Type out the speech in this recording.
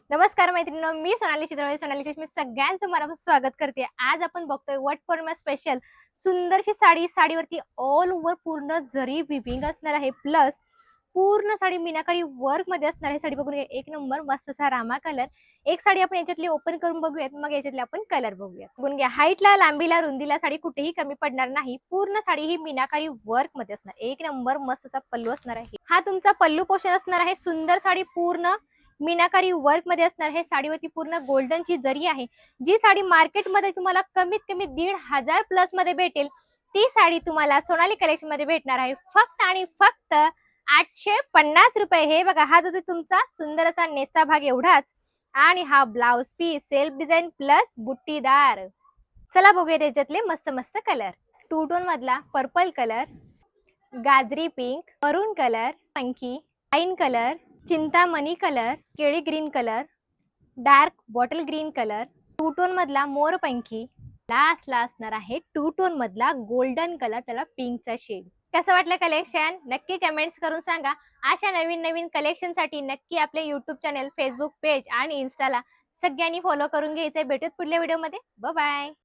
नमस्कार मैत्रिणींनो, मी सोनाली चित्रवळे. सोनाली मी सगळ्यांचं मनापासून स्वागत करते. आज आपण बघतोय वट पौर्णिमा स्पेशल सुंदरशी साडी. साडीवरती ऑल ओव्हर पूर्ण जरी विविंग असणार आहे, प्लस पूर्ण साडी मीनाकारी वर्क मध्ये असणार आहे. साडी बघून एक नंबर मस्त असा रामा कलर. एक साडी आपण याच्यातली ओपन करून बघूयात, मग याच्यातले आपण कलर बघूयात. बघून घ्या, हाईटला, लांबीला, रुंदीला साडी कुठेही कमी पडणार नाही. पूर्ण साडी ही मीनाकारी वर्क मध्ये असणार. एक नंबर मस्त असा पल्लू असणार आहे. हा तुमचा पल्लू पोर्शन असणार आहे. सुंदर साडी पूर्ण मीनाकारी वर्क मध्ये असणार आहे. साडीवरती पूर्ण गोल्डनची जरी आहे. जी साडी मार्केटमध्ये तुम्हाला कमीत कमी 1,500 प्लस मध्ये भेटेल, ती साडी तुम्हाला सोनाली कलेक्शन मध्ये भेटणार आहे फक्त आणि फक्त 850 रुपये. हे बघा, हा जो तुमचा सुंदर असा नेस्ता भाग एवढाच, आणि हा blouse piece self design plus बुट्टीदार. चला बघूया त्याच्यातले मस्त मस्त कलर. टू टोन मधला पर्पल कलर, गाजरी पिंक, मरून कलर, पंकी वाईन कलर, चिंतामणी कलर, केळी green colour, dark bottle green colour, two tone मधला मोरपंखी, लास्टला असणार आहे टू टोन मधला गोल्डन कलर, त्याला पिंकचा शेड. कसं वाटलं कलेक्शन? नक्की कमेंट्स करून सांगा. अशा नवीन नवीन कलेक्शन साठी नक्की आपले युट्यूब चॅनल, फेसबुक पेज आणि इन्स्टाला सगळ्यांनी फॉलो करून घ्यायचंय. भेटूत पुढल्या व्हिडिओ मध्ये. Bye bye.